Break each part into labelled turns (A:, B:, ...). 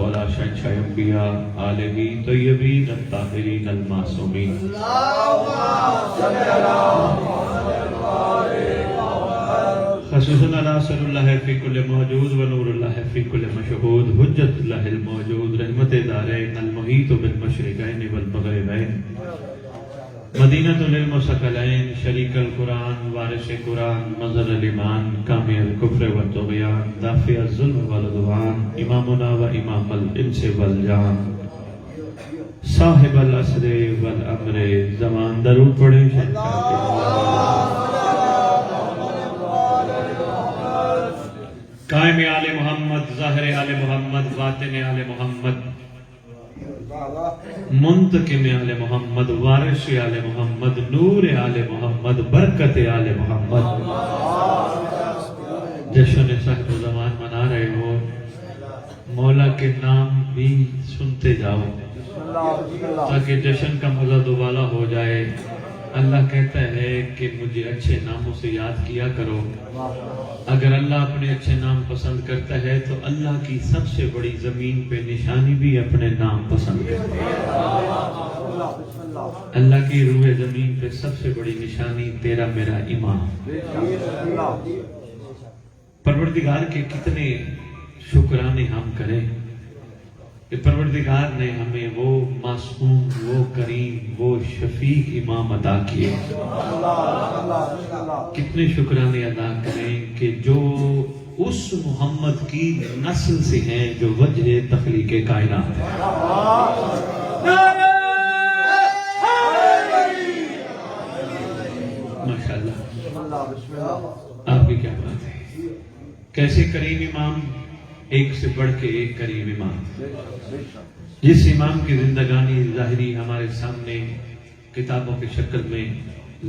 A: مولا شہنشاہ انبیاء آلہ طیبین الطاہرین المعصومین خصوصاً ناصر اللہ فی کل موجود و نور اللہ فی کل مشہود حجت اللہ الموجود رحمت دارین المحیط بالمشرقین والمغربین مدینۃ للمثقلین شریک القرآن وارث قرآن مظہر الایمان کامی الکفر والطغیان دافع الظلم والعدوان امامنا و امام الانس والجان صاحب العصر والامر زمان درود پڑھیں قائم آل محمد ظاہر آل محمد باطن آل محمد منتقم آل محمد وارث آل محمد نور آل محمد برکت آل محمد جشن صاحب زمان منا رہے ہو مولا کے نام بھی سنتے جاؤ تاکہ جشن کا مزہ دوبالا ہو جائے۔ اللہ کہتا ہے کہ مجھے اچھے ناموں سے یاد کیا کرو۔ اگر اللہ اپنے اچھے نام پسند کرتا ہے تو اللہ کی سب سے بڑی زمین پہ نشانی بھی اپنے نام پسند کرتا ہے۔ اللہ کی روح زمین پہ سب سے بڑی نشانی تیرا میرا امام۔ پروردگار کے کتنے شکرانے ہم کریں کہ پروردگار نے ہمیں وہ معصوم، وہ کریم، وہ شفیق امام عطا کیے۔ کتنے شکرانے ادا کریں کہ جو اس محمد کی نسل سے ہیں جو وجہ تخلیق کائنات ہے۔ ماشاءاللہ، آپ کی کیا بات ہے، کیسے کریم امام، ایک سے بڑھ کے ایک کریم امام، جس امام کی زندگانی ظاہری ہمارے سامنے کتابوں کی شکل میں،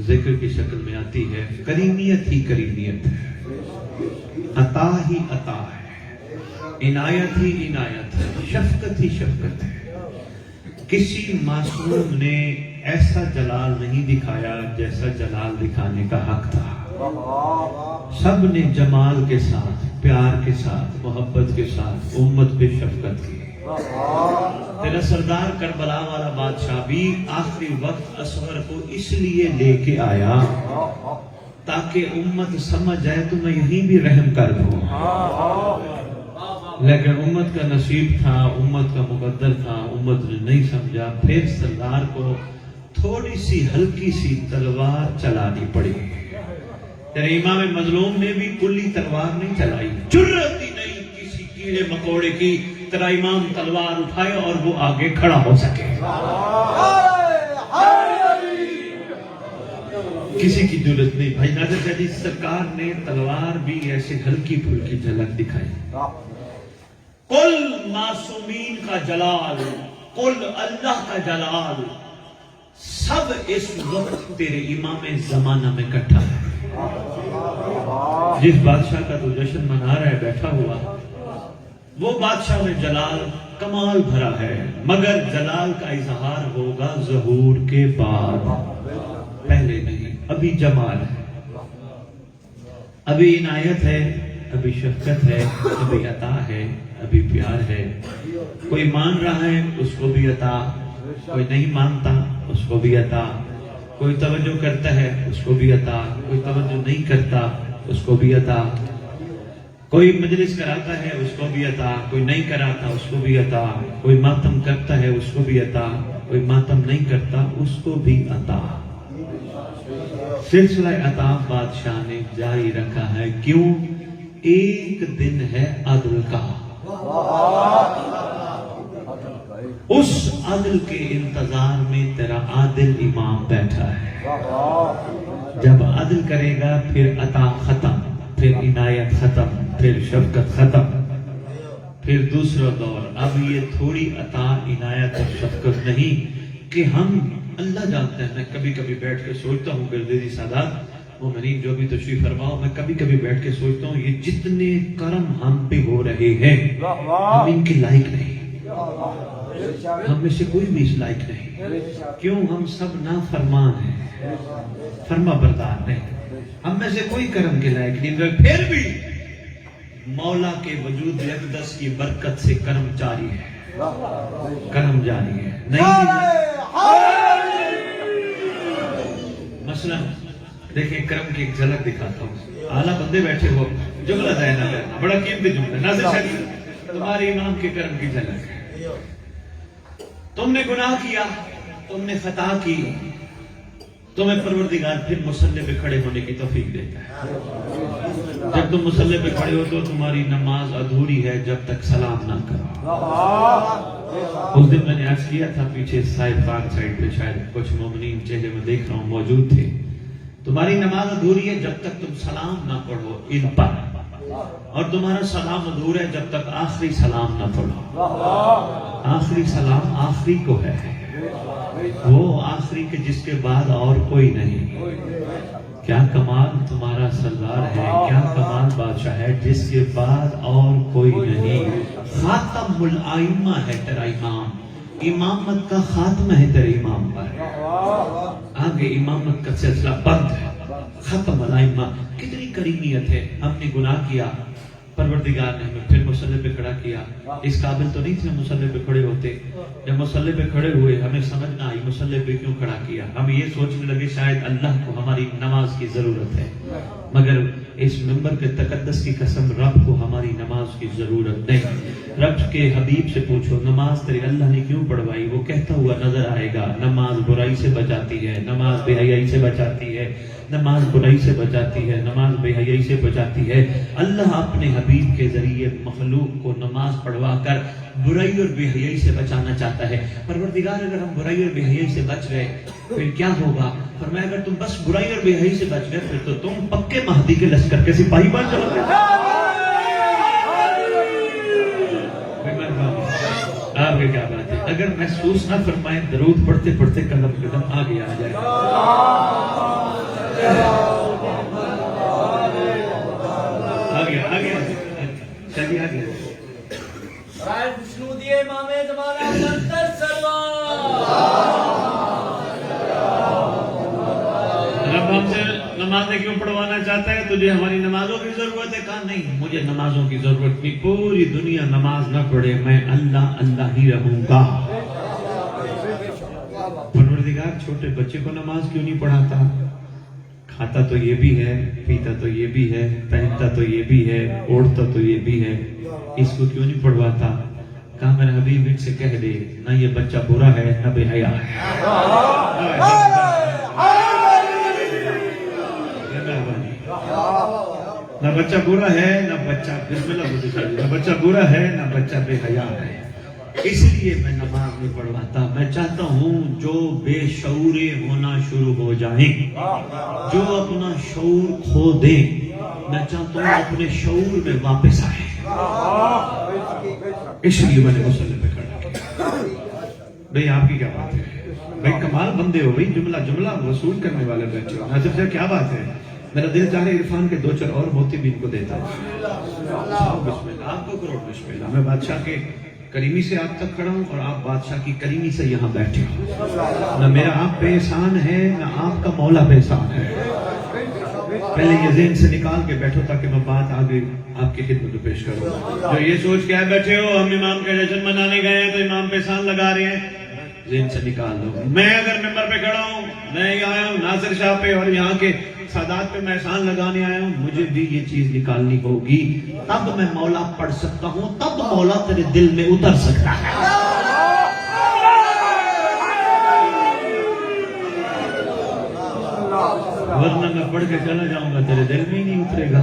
A: ذکر کی شکل میں آتی ہے۔ کریمیت ہی کریمیت ہے، عطا ہی عطا ہے، عنایت ہی عنایت ہے، شفقت ہی شفقت ہے۔ کسی معصوم نے ایسا جلال نہیں دکھایا جیسا جلال دکھانے کا حق تھا۔ سب نے جمال کے ساتھ، پیار کے ساتھ، محبت کے ساتھ امت پہ شفقت کی۔ تیرا سردار کربلا والا بادشاہ بھی آخری وقت اصغر کو اس لیے لے کے آیا تاکہ امت سمجھ جائے تو میں یہیں بھی رحم کر دوں، لیکن امت کا نصیب تھا، امت کا مقدر تھا، امت نے نہیں سمجھا۔ پھر سردار کو تھوڑی سی ہلکی سی تلوار چلانی پڑی۔ تیرے امام مظلوم نے بھی کلی تلوار نہیں چلائی، جرأت ہی نہیں کسی کیڑے مکوڑے کی تیرا امام تلوار اٹھائے اور وہ آگے کھڑا ہو سکے۔ کسی کی جرأت نہیں۔ بھائی ناظر شاہ جی سرکار نے تلوار بھی ایسے ہلکی پھلکی جھلک دکھائی۔ کل معصومین کا جلال، کل اللہ کا جلال، سب اس وقت تیرے امام زمانہ میں اکٹھا ہے۔ جس بادشاہ کا تو جشن منا رہا ہے بیٹھا ہوا، وہ بادشاہ میں جلال کمال بھرا ہے، مگر جلال کا اظہار ہوگا ظہور کے بعد، پہلے نہیں۔ ابھی جمال ہے، ابھی عنایت ہے، ابھی شفقت ہے، ابھی عطا ہے، ابھی پیار ہے۔ کوئی مان رہا ہے اس کو بھی عطا، کوئی نہیں مانتا اس کو بھی عطا، کوئی توجہ کرتا ہے اس کو بھی عطا، کوئی توجہ نہیں کرتا اس کو بھی عطا، کوئی مجلس کراتا ہے اس کو بھی عطا، کوئی نہیں کراتا اس کو بھی عطا، کوئی ماتم کرتا ہے اس کو بھی عطا، کوئی ماتم نہیں کرتا اس کو بھی عطا۔ سلسلہ عطا بادشاہ نے جاری رکھا ہے۔ کیوں؟ ایک دن ہے عدل کا، اس عدل کے انتظار میں تیرا عادل امام بیٹھا ہے۔ جب عدل کرے گا پھر عطا ختم، پھر عنایت ختم، پھر شفقت ختم، پھر دوسرا دور۔ اب یہ تھوڑی عطا، عنایت اور شفقت نہیں کہ ہم، اللہ جانتا ہے، میں کبھی کبھی بیٹھ کے سوچتا ہوں گردیری سادات مومنین جو بھی تشریف فرماؤ، میں کبھی کبھی بیٹھ کے سوچتا ہوں یہ جتنے کرم ہم پہ ہو رہے ہیں ہم ان کے لائق نہیں، ہم میں سے کوئی بھی اس لائق نہیں۔ کیوں؟ ہم سب نافرمان ہیں، فرما بردار نہیں، ہم میں سے کوئی کرم کے لائق نہیں، پھر بھی مولا کے وجود اقدس کی برکت سے کرم جاری ہے، کرم جاری ہے۔ نہیں مثلا دیکھیں کرم کی ایک جھلک دکھاتا ہوں، اعلیٰ بندے بیٹھے ہو، جملہ ضائع نہ کرنا، بڑا قیمتی جملہ، ناظر شریف تمہارے امام کے کرم کی جھلک ہے۔ تم نے گناہ کیا، تم نے خطا کی، تمہیں پروردگار پھر مصلی پہ کھڑے ہونے کی توفیق دیتا ہے۔ جب تم مصلی پہ کھڑے ہو تو تمہاری نماز ادھوری ہے جب تک سلام نہ کرو۔ اس دن میں نے عرض کیا تھا، پیچھے صاحب خان سائڈ پہ شاید کچھ مومنین چہرے میں دیکھ رہا ہوں موجود تھے، تمہاری نماز ادھوری ہے جب تک تم سلام نہ پڑھو ان پر، اور تمہارا سلام ادھورا ہے جب تک آخری سلام نہ پڑھو۔ آخری سلام آخری کو ہے، وہ آخری کے جس کے بعد اور کوئی نہیں۔ کیا کمال تمہارا سردار ہے، کیا کمال بادشاہ ہے جس کے بعد اور کوئی نہیں۔ خاتم الائمہ ہے تیرا امام، امامت کا خاتمہ ہے تیرے امام پر، آگے امامت کا سلسلہ بند ہے۔ ختم الائمہ، کتنی کریمیت ہے۔ ہم نے گناہ کیا، پروردگار نے ہمیں پھر مصلی پہ کھڑا کیا۔ اس قابل تو نہیں تھے مصلی پہ کھڑے ہوتے، جب مصلی پہ کھڑے ہوئے ہمیں سمجھ نہ آئی مصلی پہ کیوں کھڑا کیا، ہم یہ سوچنے لگے شاید اللہ کو ہماری نماز کی ضرورت ہے، مگر اس ممبر کے تقدس کی قسم رب کو ہماری نماز کی ضرورت نہیں۔ رب کے حبیب سے پوچھو نماز تیرے اللہ نے کیوں پڑھوائی، وہ کہتا ہوا نظر آئے گا، نماز برائی سے بچاتی ہے، نماز بے حیائی سے بچاتی ہے، نماز برائی سے بچاتی ہے، نماز بے حیائی سے بچاتی ہے۔ اللہ اپنے حبیب کے ذریعے مخلوق کو نماز پڑھوا کر برائی اور بے حیائی سے بچانا چاہتا ہے۔ پروردگار اگر ہم برائی اور بے حیائی سے بچ گئے پھر کیا ہوگا؟ فرمایا اگر تم بس برائی اور بے حیائی سے بچ گئے پھر تو تم پکے مہدی کے لشکر کے سپاہی بن جاؤ گے۔ آپ کے کیا بات ہے؟ اگر محسوس نہ فرمائیں درود پڑھتے پڑھتے قدم قدم آگے آ جائے۔ آگے آگے چلیے آگے۔
B: رائے وشنو دیے امام زمانہ سنتر سروار۔
A: رب ہم سے نمازیں کیوں پڑھوانا چاہتا ہے؟ تجھے ہماری نمازوں کی ضرورت ہے؟ کہا نہیں، مجھے نمازوں کی ضرورت نہیں، پوری دنیا نماز نہ پڑھے میں اللہ اللہ ہی رہوں گا۔ پروردگار چھوٹے بچے کو نماز کیوں نہیں پڑھاتا؟ کھاتا تو یہ بھی ہے، پیتا تو یہ بھی ہے، پہنتا تو یہ بھی ہے، اوڑھتا تو یہ بھی ہے، اس کو کیوں نہیں پڑھواتا؟ کہا میرے حبیب ان سے کہہ دے نہ یہ بچہ برا ہے نہ بے حیا ہے۔ نہ بچہ برا ہے نہ بچہ بسم اللہ نہ بچہ برا ہے نہ بچہ بے حیا ہے، اس لیے میں نماز نہیں پڑھواتا۔ میں چاہتا ہوں جو بے شعورے ہونا شروع ہو جائیں، جو اپنا شعور کھو دیں، میں چاہتا ہوں اپنے شعور میں واپس آئیں، اس لیے میں نے مصلی پہ کھڑا کیا۔ بھئی آپ کی کیا بات ہے؟ بھئی کمال بندے ہو، بھئی جملہ جملہ وصول کرنے والے بیٹھے ہو۔ ناظر صاحب کیا بات ہے؟ میرا دل چاہے عرفان کے دو چار اور موتی بھی ان کو دیتا ہے۔ بسم اللہ، آپ کو کروڑ بسم اللہ۔ میں بادشاہ کے کریمی سے آپ تک کھڑا ہوں اور آپ بادشاہ کی کریمی سے یہاں بیٹھے ہو۔ نہ میرا آپ بے احسان ہے نہ آپ کا مولا بے احسان ہے۔ پہلے یہ ذہن سے نکال کے بیٹھو تاکہ میں بات آگے آپ کی خدمت میں پیش کروں۔ جو یہ سوچ کے آئے بیٹھے ہو ہم امام کا جشن منانے گئے ہیں تو امام پہ احسان لگا رہے ہیں، ذہن سے نکال دو۔ میں اگر ممبر پہ کھڑا ہوں، میں یہاں آیا ہوں ناصر شاہ پہ اور یہاں کے سادات پہ میں احسان لگانے آیا ہوں، مجھے بھی یہ چیز نکالنی ہوگی، تب میں مولا پڑھ سکتا ہوں، تب مولا تیرے دل میں اتر سکتا ہے۔ ورنہ میں پڑھ کے چلا جاؤں گا تیرے دل میں ہی نہیں اترے گا۔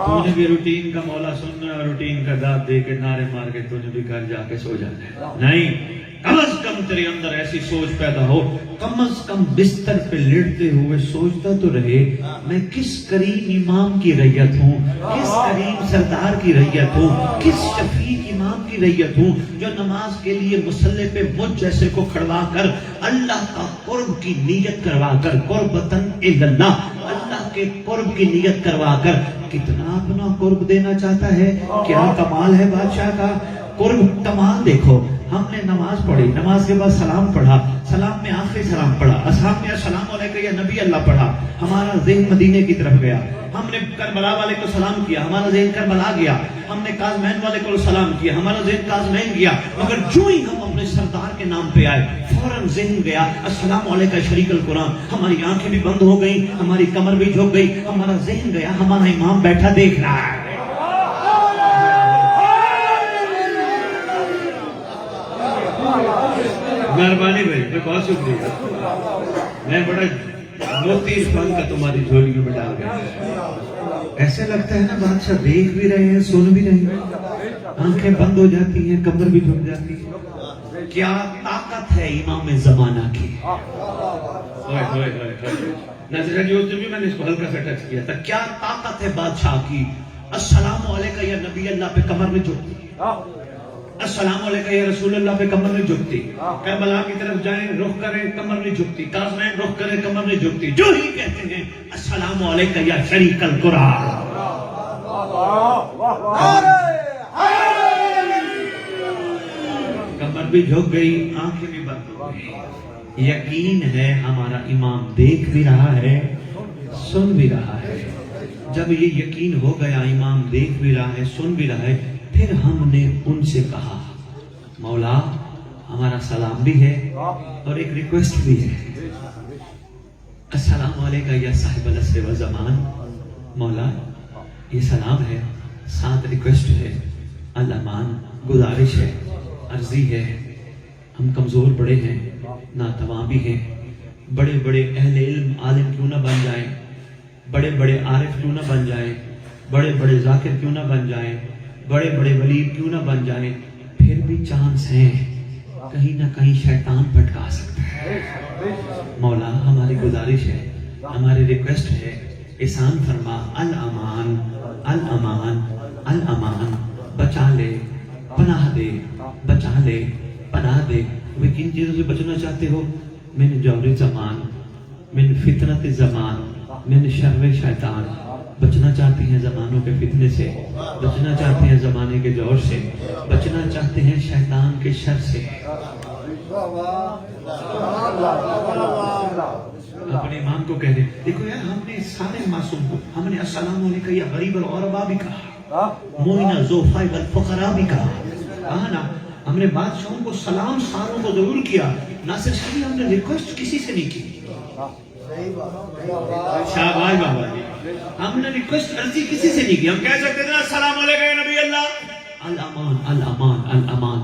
A: تو نے بھی روٹین کا مولا سننا ہے، روٹین کا داد دے کے نعرے مار کے تو نے بھی گھر جا کے سو جانا ہے۔ نہیں، کم از کم تیرے اندر ایسی سوچ پیدا ہو، کم از کم بستر پہ لیٹتے ہوئے سوچتا تو رہے میں کس کریم امام کی رعیت ہوں، کس کریم سردار کی رعیت ہوں، کس شفیق امام کی رعیت ہوں جو نماز کے لیے مصلی پہ مجھ جیسے کو کھڑوا کر اللہ کا قرب کی نیت کروا کر، قربتاً اللہ، اللہ کے قرب کی نیت کروا کر کتنا اپنا قرب دینا چاہتا ہے۔ کیا کمال ہے بادشاہ کا، قرب کمال دیکھو۔ ہم نے نماز پڑھی، نماز کے بعد سلام پڑھا، سلام میں آخری سلام پڑھا، اصحاب میں السلام علیکم یا نبی اللہ پڑھا، ہمارا ذہن مدینے کی طرف گیا، ہم نے کربلا والے کو سلام کیا، ہمارا ذہن کربلا گیا، ہم نے کاظمین والے کو سلام کیا، ہمارا ذہن کاظمین گیا، مگر جو ہی ہم اپنے سردار کے نام پہ آئے فوراً ذہن گیا السلام علیکم شریک القرآن، ہماری آنکھیں بھی بند ہو گئی، ہماری کمر بھی جھک گئی، ہمارا ذہن گیا ہمارا امام بیٹھا دیکھ رہا ہے۔ مہربانی بھائی، میں بہت شکریہ، میں بڑا موتی عرفان کا تمہاری جھولیوں میں ڈال گیا۔ ایسے لگتا ہے نا بادشاہ دیکھ بھی رہے ہیں، سن بھی رہے ہیں، آنکھیں بند ہو جاتی ہیں، کمر بھی جھک جاتی ہے۔ کیا طاقت ہے امام زمانہ کی! نظر جو بھی میں نے اس کو ہلکا سا ٹچ کیا تھا، کیا طاقت ہے بادشاہ کی! السلام علیکم یا نبی اللہ پہ کمر میں جھکتی، السلام علیکم یا رسول اللہ پہ کمر میں جھکتی، کربلا کی طرف جائیں رخ کریں کمر میں جھکتی، کاظمین رخ کریں کمر میں جھکتی، جو ہی کہتے ہیں السلام علیکم یا شریک القرآن، کمر بھی جھک گئی، آنکھیں بھی بند ہو گئی۔ یقین ہے ہمارا امام دیکھ بھی رہا ہے، سن بھی رہا ہے۔ جب یہ یقین ہو گیا امام دیکھ بھی رہا ہے، سن بھی رہا ہے، پھر ہم نے ان سے کہا مولا ہمارا سلام بھی ہے اور ایک ریکویسٹ بھی ہے، السلام علیکم یا صاحب العصر والزمان، مولا یہ سلام ہے، ساتھ ریکویسٹ ہے، الامان گزارش ہے، عرضی ہے، ہم کمزور بڑے ہیں، ناتواں بھی ہیں، بڑے بڑے اہل علم عالم کیوں نہ بن جائیں، بڑے بڑے عارف کیوں نہ بن جائیں، بڑے بڑے ذاکر کیوں نہ بن جائیں، بڑے بڑے ولی کیوں نہ بن جائیں، پھر بھی چانس ہیں کہیں نہ کہیں شیطان بھٹکا سکتا ہے۔ مولا ہماری گزارش ہے، ہماری ریکویسٹ ہے، احسان فرما، الامان الامان الامان، بچا لے پناہ دے، بچا لے پناہ دے۔ وہ کن چیزوں سے بچنا چاہتے ہو؟ من جور زمان، من فتنت زمان، من شر شیطان، بچنا چاہتے ہیں زمانوں کے فتنے سے، بچنا چاہتے ہیں زمانے کے جور سے، بچنا چاہتے ہیں شیطان کے شر سے۔ اپنے امام کو کہہ دیں، دیکھو یار ہم نے سارے معصوم کو، ہم نے السلام علیکم یا غریب الغرباء بھی کہا، موئنہ ذوفائی والفقراء بھی کہا نا، ہم نے بادشاہوں کو سلام ساروں کو ضرور کیا، ناصر شاہی ہم نے ریکویسٹ کسی سے نہیں کی۔ شاباش بابا جی، ہم نے ریکویسٹ عرضی کسی سے نہیں کی، ہم کہہ سکتے تھے السلام علیکم یا نبی اللہ، الامان الامان الامان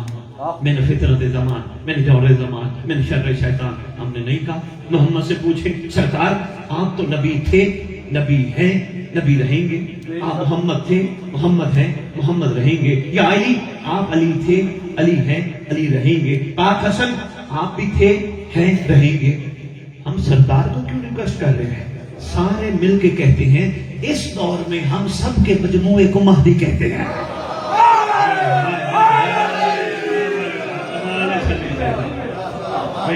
A: من فتنت زمان، من جور زمان، من شر شیطان، ہم نے نہیں کہا۔ محمد سے پوچھیں سرکار آپ تو نبی تھے، نبی ہیں، نبی رہیں گے، آپ محمد تھے، محمد ہیں، محمد رہیں گے، یا علی آپ علی تھے، علی ہیں، علی رہیں گے، پاک حسن آپ بھی تھے، ہیں، رہیں گے، ہم سردار کو کیوں ریکویسٹ کر رہے ہیں؟ سارے مل کے کہتے ہیں اس دور میں ہم سب کے مجموعے کو مہدی کہتے ہیں۔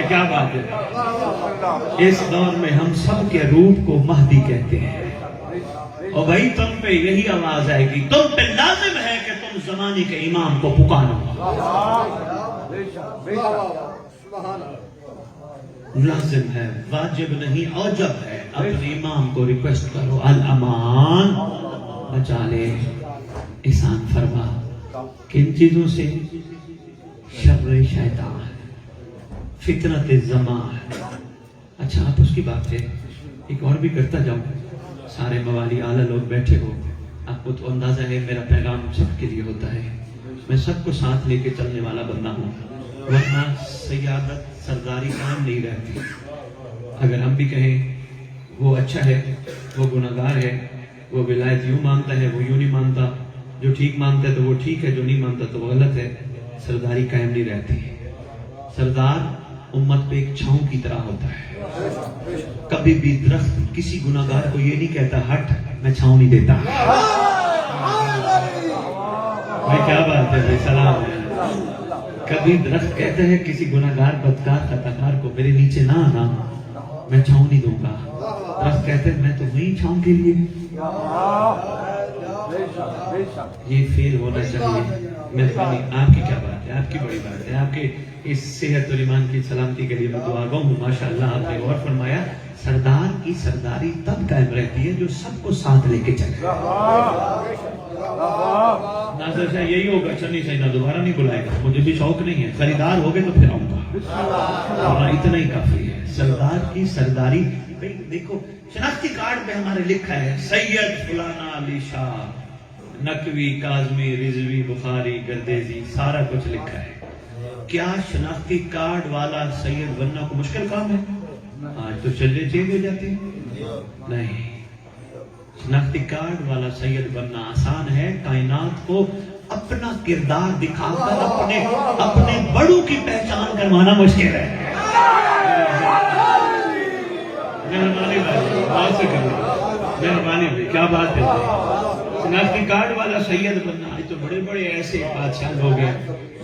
A: کیا بات ہے، اس دور میں ہم سب کے روح کو مہدی کہتے ہیں، اور بھائی تم پہ یہی آواز آئے گی، تم پہ لازم ہے کہ تم زمانے کے امام کو پکارو، لازم ہے، واجب نہیں، اوجب ہے، اپنے امام کو ریکویسٹ کرو، الامان بچا لے، احسان فرما، کن چیزوں سے؟ شر شیطان، فتنت زمان۔ اچھا آپ اس کی بات ہے، ایک اور بھی کرتا جاؤں، سارے موالی اعلیٰ لوگ بیٹھے ہو، آپ کو تو اندازہ ہے میرا پیغام سب کے لیے ہوتا ہے، میں سب کو ساتھ لے کے چلنے والا بندہ ہوں، ورنہ سیادت سرداری قائم نہیں رہتی۔ اگر ہم بھی کہیں وہ اچھا ہے، وہ گناہگار ہے، وہ ولایت یوں مانتا ہے، وہ یوں نہیں مانتا، جو ٹھیک مانتا ہے تو وہ ٹھیک ہے، جو نہیں مانتا تو وہ غلط ہے، سرداری قائم نہیں رہتی۔ سردار امت پہ ایک چھاؤں کی طرح ہوتا ہے، کبھی بھی درخت کسی گناہگار کو یہ نہیں کہتا ہٹ میں چھاؤں نہیں دیتا۔ بھائی کیا بات ہے بھائی، سلام ہے۔ کبھی درخت کہتا ہے کسی گناہگار بدکار خطاکار کو میرے نیچے نہ آنا، میں چھاؤں نہیں دوں گا۔ درخت کہتے ہیں میں تو وہیں چھاؤں کے لیے۔ یہ فیل ہونا چاہیے۔ مہربانی آپ کی کیا بات ہے؟ ہے, آپ کی بڑی بات ہے. آپ کے اس صحت اور ایمان کی سلامتی کے لیے میں دعا گو ہوں. ماشاءاللہ آپ نے غور فرمایا سردار کی سرداری تب قائم رہتی ہے جو سب کو ساتھ لے کے چلے. ناصر شاہ یہی ہوگا, چنی سینا دوبارہ نہیں بلائے گا, مجھے بھی شوق نہیں ہے, خریدار ہو گئے تو پھر آؤں گا, اور اتنا ہی کافی ہے. سردار کی سرداری. دیکھو شناختی کارڈ پہ ہمارے لکھا ہے سید فلانا علی شاہ, نقوی, کاظمی, رضوی, بخاری, گردیزی, سارا کچھ لکھا ہے. کیا شناختی کارڈ والا سید بننا کو مشکل کام ہے؟ آج تو چلے چینج ہو جاتے ہیں. نہیں, شناختی کارڈ والا سید بننا آسان ہے. کائنات کو اپنا کردار دکھا کر اپنے بڑوں کی پہچان کروانا مشکل ہے. مہربانی بھائی, بات سے کرو, مہربانی بھائی, کیا بات ہے. شناختی کارڈ والا سید بننا, آج تو بڑے بڑے ایسے بادشاہ لوگ ہیں,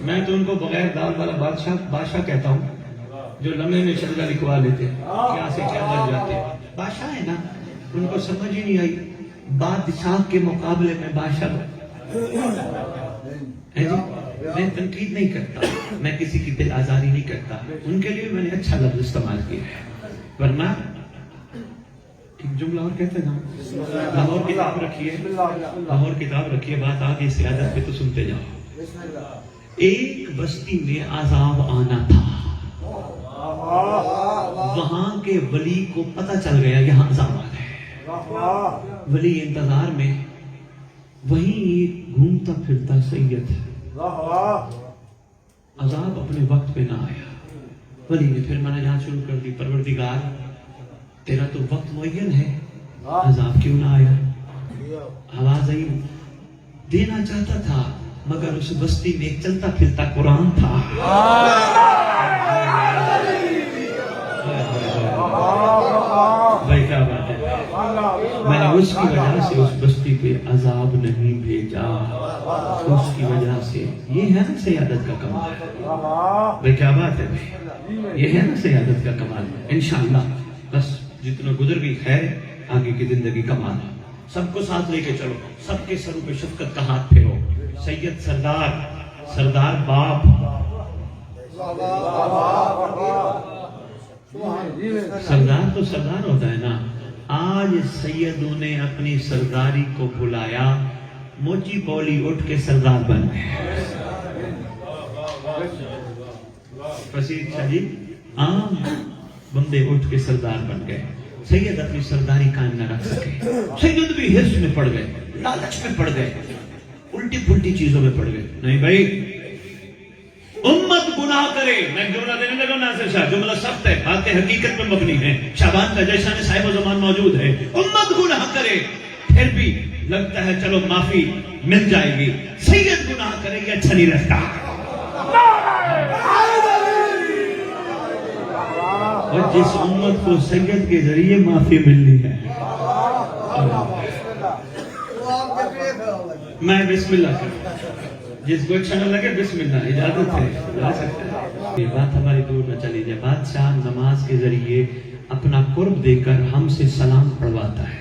A: میں تو ان کو بغیر دال والا بادشاہ کہتا ہوں, جو لمحے میں شرگا لکھوا لیتے ہیں, کیا سے کیا بن جاتے ہیں. بادشاہ ہے نا, ان کو سمجھ ہی نہیں آئی بادشاہ کے مقابلے میں بادشاہ ہے. جی میں تنقید نہیں کرتا, میں کسی کی دل آزاری نہیں کرتا, ان کے لیے میں نے اچھا لفظ استعمال کیا ہے. ورنہ ایک جملہ اور کہتے ہیں نا, لاہور کتاب رکھیے, لاہور کتاب رکھیے, بات آگے سیادت پہ تو سنتے جاؤ. ایک بستی میں عذاب آنا تھا, وہاں کے ولی کو پتہ چل گیا یہاں عذاب آ ہے. ولی انتظار میں, وہیں ایک گھومتا پھرتا سید, عذاب اپنے وقت پہ نہ آیا. ولی نے پھر مناجات شروع کر دی, پروردگار تیرا تو وقت معین ہے, عذاب کیوں نہ آیا؟ آواز آئی, دینا چاہتا تھا مگر اس بستی میں ایک چلتا پھرتا قرآن تھا. بھائی کیا بات ہے, میں نے اس کی وجہ سے اس بستی پہ عذاب نہیں بھیجا, اس کی وجہ سے. یہ ہے نا سیادت کا کمال. بھائی کیا بات ہے بھائی, یہ ہے نا سیادت کا کمال. انشاءاللہ بس جتنا گزر گئی خیر, آگے کی زندگی کمال. سب کو ساتھ لے کے چلو, سب کے سروں پہ شفقت کا ہاتھ پھیرو. سید سردار, سردار باپ, سردار تو سردار ہوتا ہے نا. آج سیدوں نے اپنی سرداری کو بھلایا, موچی پولی اٹھ کے سردار بن گئے. فصیح شاہ جی, عام بندے اٹھ کے سردار بن گئے. سید اپنی سرداری قائم نہ رکھ سکے. سید بھی حرص میں پڑ گئے, لالچ میں پڑ گئے, الٹی پھلٹی چیزوں میں پڑ گئے. نہیں بھائی, امت گناہ کرے. میں جملہ دینے لگا ناصر شاہ, جملہ سخت ہے, باتیں حقیقت میں مبنی ہیں. شعبان کا جیسا نے صاحب و زمان موجود ہے. امت گناہ کرے پھر بھی لگتا ہے چلو معافی مل جائے گی. سید گناہ کرے یہ اچھا نہیں رہتا. اور جس امت کو سید کے ذریعے معافی ملنی ہے, میں بسم اللہ کروں. جس کو اچھا نہ لگے بسم اللہ, اجازت ہے, جا سکتے ہیں. یہ بات ہماری دور نہ چلی جائے. بادشاہ نماز کے ذریعے اپنا قرب دے کر ہم سے سلام پڑھواتا ہے.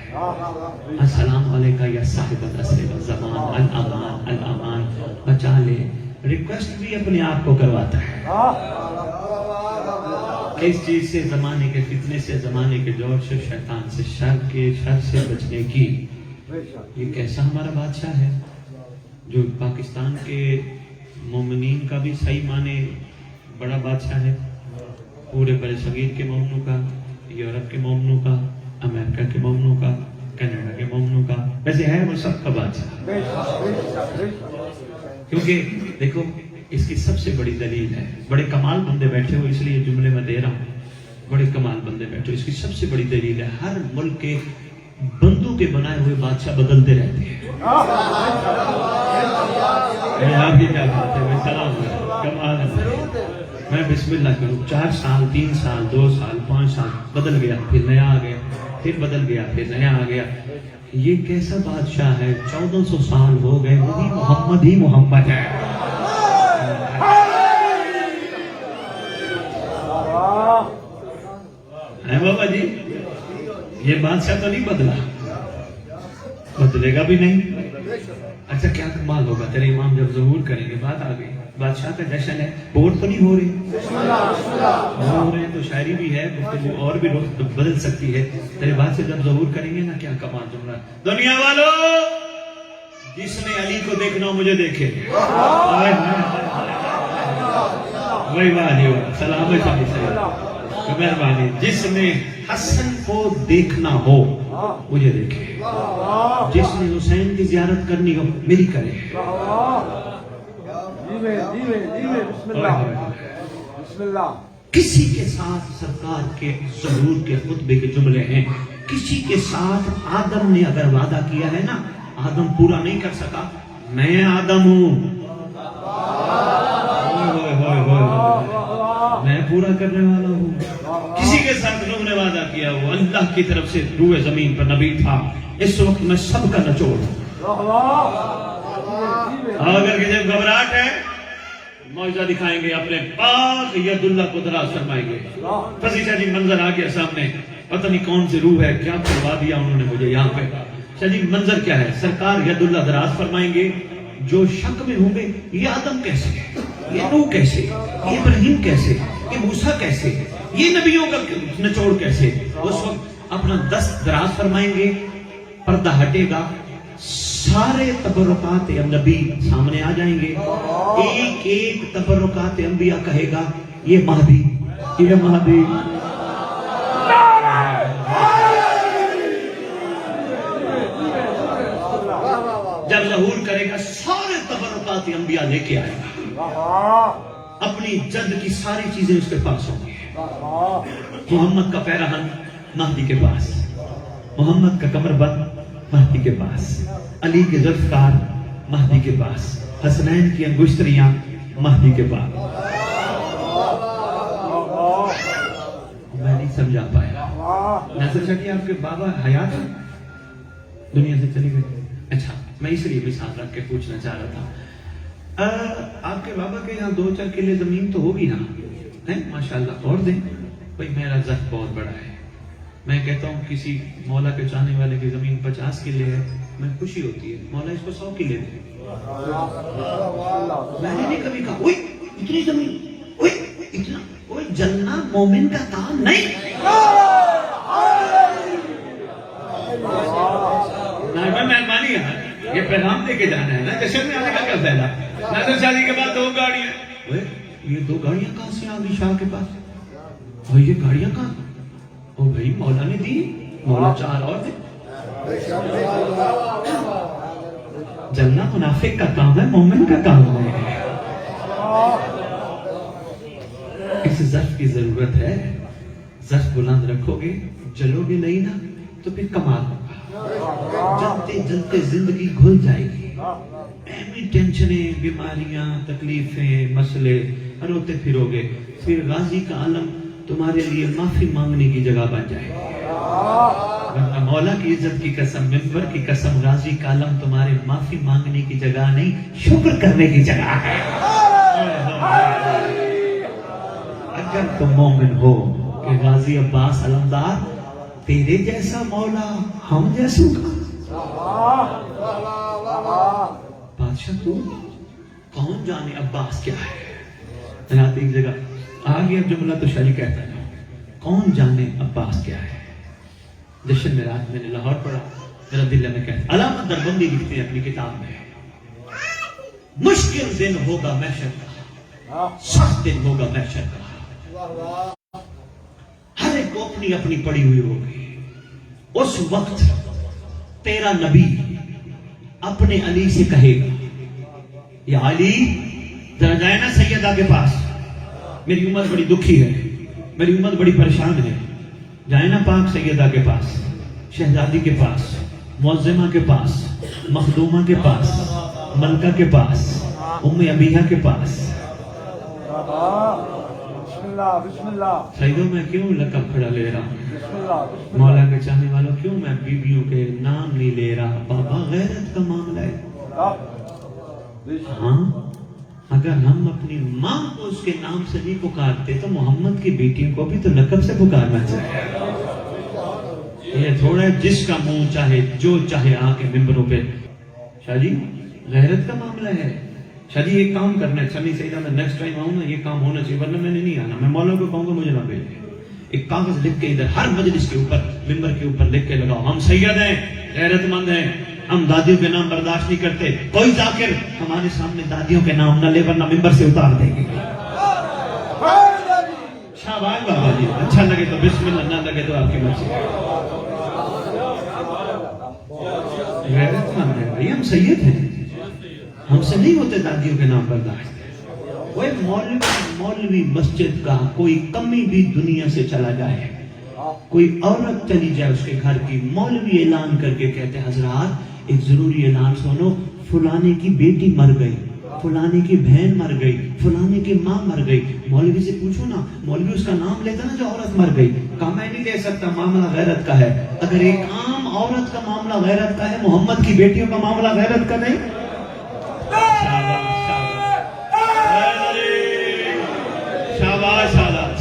A: السلام علیکہ یا صاحب العصر والزمان, الامان الامان, بچا لے. ریکویسٹ بھی اپنے آپ کو کرواتا ہے. اس چیز سے, زمانے کے فتنے سے, زمانے کے جوڑ سے, شیطان سے, شر کے شر سے بچنے کی. یہ کیسا ہمارا بادشاہ ہے جو پاکستان کے مومنین کا بھی صحیح معنی بڑا بادشاہ ہے, پورے بر صغیر کے مومنوں کا, یورپ کے مومنوں کا, امریکہ کے مومنوں کا, کینیڈا کے مومنوں کا, ویسے ہے وہ سب کا بادشاہ. کیونکہ دیکھو اس کی سب سے بڑی دلیل ہے, بڑے کمال بندے بیٹھے ہو, اس لیے جملے میں دے رہا ہوں, بڑے کمال بندے بیٹھے ہو. اس کی سب سے بڑی دلیل ہے, ہر ملک کے بندوں کے بنائے ہوئے بادشاہ بدلتے رہتے ہیں. آپ کی کیا بات ہے, سلام کمال ہے. میں بسم اللہ کروں, 4 سال, 3 سال, 2 سال, 5 سال, بدل گیا, پھر نیا آ گیا, پھر بدل گیا, پھر نیا آ گیا. یہ کیسا بادشاہ ہے, 1400 سال ہو گئے, وہی محمد ہی محمد ہے. بابا جی یہ بادشاہ تو نہیں بدلا, بدلے گا بھی نہیں. اچھا کیا کمال ہوگا, تیرے امام جب ظہور کریں گے, بات آ گئی, بادشاہ کا جشن ہے، بور تو نہیں ہو رہی؟ ہو رہے ہیں تو شاعری بھی ہے، گفتگو اور بھی بدل سکتی ہے. تیرے بات سے جب ظہور کریں گے نا کیا کمال جملہ. دنیا والو جس نے علی کو دیکھنا ہو مجھے دیکھے. وہی واہ سلامت علی صاحب، مہربانی. جس نے حسن کو دیکھنا ہو مجھے دیکھے، جس نے حسین کی زیارت کرنی ہو میری کرے. کسی کے ساتھ سرکار کے ظہور کے خطبے کے جملے ہیں. کسی کے ساتھ آدم نے اگر وعدہ کیا ہے نا، آدم پورا نہیں کر سکا، میں آدم ہوں، میں پورا کرنے والا ہوں. کسی کے ساتھ نوح نے وعدہ کیا، وہ اللہ کی طرف سے روئے زمین پر نبی تھا. اس وقت میں سب کا نچوڑ ہوں. اگر کسی گھبراہٹ ہے معجزہ دکھائیں گے، اپنے پاک ید اللہ کو دراز فرمائیں گے. فضی شاہ جی منظر آ گیا سامنے، پتہ نہیں کون سی روح ہے، کیا کروا دیا انہوں نے مجھے یہاں پہ. شاہ جی منظر کیا ہے؟ سرکار ید اللہ دراز فرمائیں گے. جو شک میں ہوں گے یہ آدم کیسے، یہ نوح کیسے، یہ ابراہیم کیسے، یہ موسیٰ کیسے، یہ نبیوں کا نچوڑ کیسے. اس وقت اپنا دست دراز فرمائیں گے، پردہ ہٹے گا، سارے تبرکات نبی سامنے آ جائیں گے. ایک ایک تبرکات انبیاء کہے گا یہ مہدی، یہ مہدی. جب ظہور کرے گا سارے تبرکات انبیاء لے کے آئے گا. اپنی جد کی ساری چیزیں اس کے پاس ہوں گی. محمد کا پیراہن مہدی کے پاس، محمد کا کمر بند مہدی کے پاس، علی کے ذوالفقار مہدی کے پاس، حسنین کی انگشتریاں مہدی کے پاس. میں نہیں سمجھا پایا. ناصر شاہ جی آپ کے بابا حیات ہیں، دنیا سے چلی گئی. اچھا میں اس لیے مثال رکھ کے پوچھنا چاہ رہا تھا، آپ کے بابا کے یہاں 2-4 کلے زمین تو ہوگی نا؟ ہے ماشاءاللہ. اور دیں بھئی، میرا ذات بہت بڑا ہے. میں کہتا ہوں کسی مولا کے چاہنے والے کی زمین 50 کلے ہے، میں خوشی ہوتی ہے، مولا اس کو 100 کلے دے. میں نے کبھی کہا اوئے اتنی زمین، اوئے اتنا، اوئے جلنا مومن کا کام نہیں. مہربانی ہے، یہ پیغام دے کے جانا ہے نا، جشن میں آنے کا کیا فائدہ. ناصر شاہ جی کے بعد 2 گاڑیاں، یہ 2 گاڑیاں کہاں سے آ گئی شاہ کے پاس؟ اور یہ گاڑیاں کہاں؟ او بھائی مولا نے دی، مولا 4 اور دے. جلنا منافق کا کام ہے، مومن کا کام ہے. اس ظرف کی ضرورت ہے. ظرف بلند رکھو گے، جلو گے نہیں نا تو پھر کمال ہوگا. جلتے جلتے زندگی گھل جائے گی. ایمی ٹینشنیں، بیماریاں، تکلیفیں، مسئلے، روتے پھرو گے. پھر غازی کا عالم تمہارے لیے معافی مانگنے کی جگہ بن جائے گا. مولا کی عزت کی قسم، منبر کی قسم، غازی کا عالم تمہارے معافی مانگنے کی جگہ نہیں، شکر کرنے کی جگہ ہے. اگر تم مومن ہو کہ غازی عباس علمدار تیرے جیسا مولا ہم جیسوں کا بادشاہ، تو کون جانے عباس کیا ہے. رات ایک جگہ آ گیا جملہ تو شاعری کہتا ہے، کون جانے عباس کیا ہے. جشن میں رات میں نے لاہور پڑھا، میرا دل میں کہتا. علامہ دربندی لکھتے ہیں اپنی کتاب میں، مشکل دن ہوگا محشر کا، سخت دن ہوگا محشر کا. ہر ایک کو اپنی اپنی پڑی ہوئی ہوگی. اس وقت تیرا نبی اپنے علی سے کہے گا، یا علی ذرا جائے نا سیدہ کے پاس، میری امت بڑی دکھی ہے، میری امت بڑی پریشان ہے. جائے نا پاک سیدہ کے پاس، شہزادی کے پاس، معظمہ کے پاس، مخدومہ کے پاس، ملکہ کے پاس، ام ابیہ کے پاس.
C: بسم اللہ.
A: سیدوں میں کیوں لقب کھڑا لے رہا ہوں؟ مولا کے چاہنے والوں کیوں میں بیویوں کے نام نہیں لے رہا؟ بابا غیرت کا معاملہ ہے. ہاں اگر ہم اپنی ماں کو اس کے نام سے نہیں پکارتے تو محمد کی بیٹیوں کو بھی تو لقب سے پکارنا چاہیے. یہ تھوڑا جس کا منہ چاہے جو چاہے آ کے ممبروں پہ. شاہ جی غیرت کا معاملہ ہے. شاہ جی ایک کام کرنا ہے سنی سیدہ میں نیکسٹ ٹائم آؤں نا یہ کام ہونا چاہیے ورنہ میں نے نہیں آنا. میں مولا کو کہوں گا مجھے نہ بھیجے. ایک کاغذ لکھ کے ادھر ہر مجلس کے اوپر ممبر کے اوپر لکھ کے لگاؤ ہم سید ہیں غیرت مند ہیں ہم دادیوں کے نام برداشت نہیں کرتے. کوئی ذاکر ہمارے سامنے دادیوں کے نام نہ لے ورنہ ممبر سے اتار دیں گے. شاباش بابا جی اچھا لگے تو بسم اللہ نہ لگے تو آپ کی مرضی. غیرت مند ہے بھائی ہم سید ہیں ہم سے نہیں ہوتے دادیوں کے نام برداشت. وہ مولوی مسجد کا کوئی کمی بھی دنیا سے چلا جائے کوئی عورت چلی جائے اس کے گھر کی مولوی اعلان کر کے کہتے ہیں حضرات ایک ضروری اعلان سنو فلانے کی بیٹی مر گئی فلانے کی بہن مر گئی فلانے کی ماں مر گئی. مولوی سے پوچھو نا مولوی اس کا نام لیتا نا جو عورت مر گئی. کہا میں نہیں لے سکتا معاملہ غیرت کا ہے. اگر ایک عام عورت کا معاملہ غیرت کا ہے محمد کی بیٹیوں کا معاملہ غیرت کا نہیں.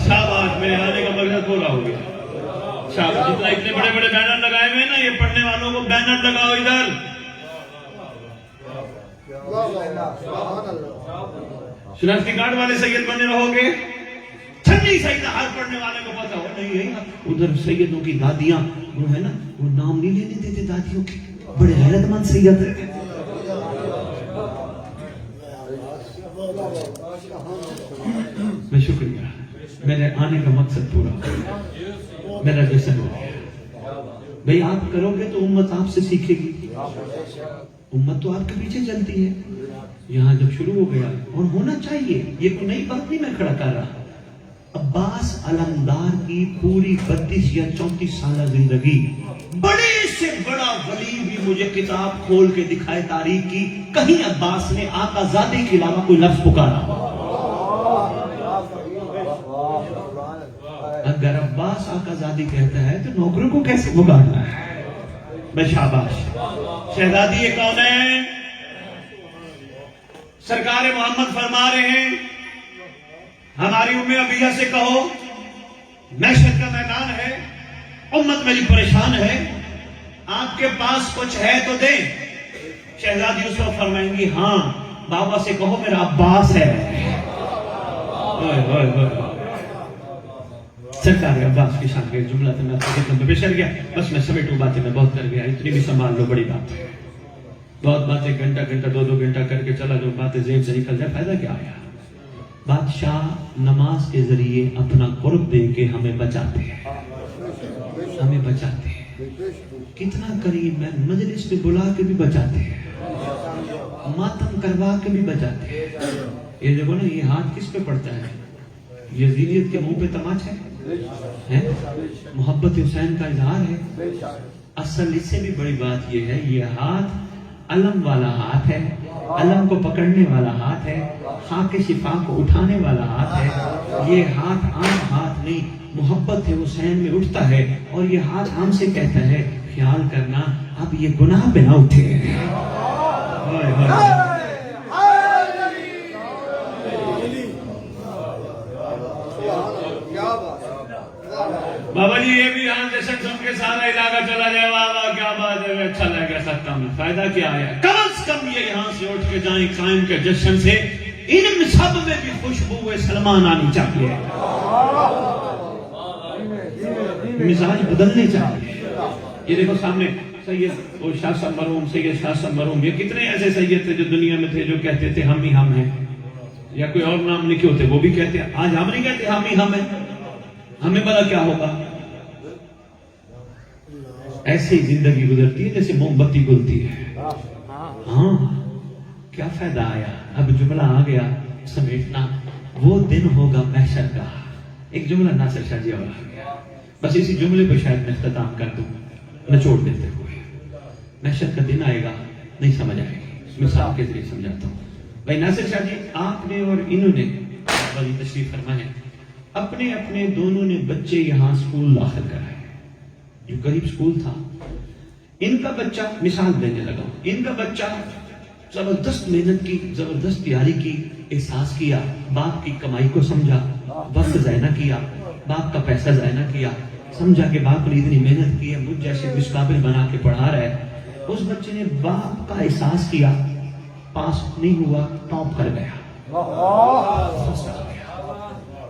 A: شاباش میرے آنے کا مقصد پورا ہو گیا. شاباش جتنا اتنے بڑے بڑے بینر لگائے ہوئے نا یہ پڑھنے والوں کو بینر لگاؤ ادھر. شناختی کارڈ والے سید بنے رہو گے چھنی سیدہ ہر پڑھنے والے کو پتا ہو نہیں ہے. ادھر سیدوں کی دادیاں وہ ہے نا وہ نام نہیں لینے دیتے دادیوں کے بڑے غیرت مند سید ہیں. میں شکریہ میرے آنے کا مقصد پورا ہو میرا جشن ہو گیا. بھئی آپ کرو گے تو امت آپ سے سیکھے گی. امت تو آپ کے پیچھے چلتی ہے. یہاں جب شروع ہو گیا اور ہونا چاہیے یہ کوئی نئی بات نہیں میں کھڑا کر رہا. عباس علمدار کی پوری 32 یا 34 سالہ زندگی بڑے سے بڑا ولی بھی مجھے کتاب کھول کے دکھائے تاریخ کی کہیں عباس نے آقا زادے کے علاوہ کوئی لفظ پکارا. اگر عباس آقا زادی کہتا ہے تو نوکروں کو کیسے پکارنا ہے. میں شاباش. شہزادی یہ کون ہے؟ سرکار محمد فرما رہے ہیں ہماری ام ابیہ سے کہو محشر کا میدان ہے امت میری پریشان ہے آپ کے پاس کچھ ہے تو دیں. شہزادی اس وقت فرمائیں گی ہاں بابا سے کہو میرا عباس ہے. سرکار عباس کی شان کا ایک جملہ تھا میں خدمت میں پیش کر گیا. بس میں سمیٹوں باتیں میں بہت کر گیا اتنی بھی سنبھال لو بڑی بات ہے. بہت باتیں گھنٹہ 2 گھنٹہ کر کے چلا جو باتیں ذہن سے نکل جائے فائدہ کیا آیا. بادشاہ نماز کے ذریعے اپنا قرب دے کے ہمیں بچاتے ہیں ہمیں بچاتے ہیں. کتنا کریم ہے مجلس میں بلا کے بھی بچاتے ہیں ماتم کروا کے بھی بچاتے ہیں. یہ دیکھو نا یہ ہاتھ کس پہ پڑتا ہے یزیدیت کے منہ پہ تماچ ہے محبت حسین کا اظہار ہے. اصل اس سے بھی بڑی بات یہ ہے یہ ہاتھ علم والا ہاتھ ہے علم کو پکڑنے والا ہاتھ ہے خاک شفا کو اٹھانے والا ہاتھ ہے. یہ ہاتھ عام ہاتھ نہیں محبت حسین میں اٹھتا ہے اور یہ ہاتھ ہم سے کہتا ہے خیال کرنا اب یہ گناہ پہ نہ اٹھے. بابا جی یہ بھی یہاں جشن سن کے سارا علاقہ چلا جائے واہ واہ کیا بات ہے اچھا لگا سکتا ہوں فائدہ کیا آیا. کم از کم یہ یہاں سے اٹھ کے جائیں قائم کے جشن سے ان سب میں بھی خوشبو سلمان آنی چاہیے مزاج بدلنے چاہیے. یہ دیکھو سامنے سید اور شاہ صاحب مرحوم سید شاہ صاحب مرحوم یہ کتنے ایسے سید تھے جو دنیا میں تھے جو کہتے تھے ہم ہی ہم ہیں یا کوئی اور نام لکھے ہوتے وہ بھی کہتے ہیں. آج ہم نہیں کہتے ہم ہی ہم ہیں ہمیں بڑا کیا ہوگا. ایسی زندگی گزرتی ہے جیسے موم بتی گلتی ہے. ہاں کیا فائدہ آیا. اب جملہ آ گیا سمیٹنا وہ دن ہوگا محشر کا. ایک جملہ ناصر شاہ جی اور آ گیا بس اسی جملے پہ شاید میں اختتام کر دوں نچوڑ دیتے ہوئے. محشر کا دن آئے گا نہیں سمجھ آئے گی مثال کے ذریعے سمجھاتا ہوں. بھائی ناصر شاہ جی آپ نے اور انہوں نے بڑی تشریف فرمائے اپنے اپنے دونوں نے بچے یہاں سکول داخل کرائے. جو قریب سکول تھا ان کا بچہ مثال دینے لگا ان کا بچہ زبردست محنت کی زبردست تیاری کی احساس کیا باپ کی کمائی کو سمجھا وقت ضائع نہ کیا باپ کا پیسہ ضائع نہ کیا سمجھا کہ باپ نے اتنی محنت کی ہے مجھ جیسے مش قابل بنا کے پڑھا رہا ہے. اس بچے نے باپ کا احساس کیا پاس نہیں ہوا ٹاپ کر گیا.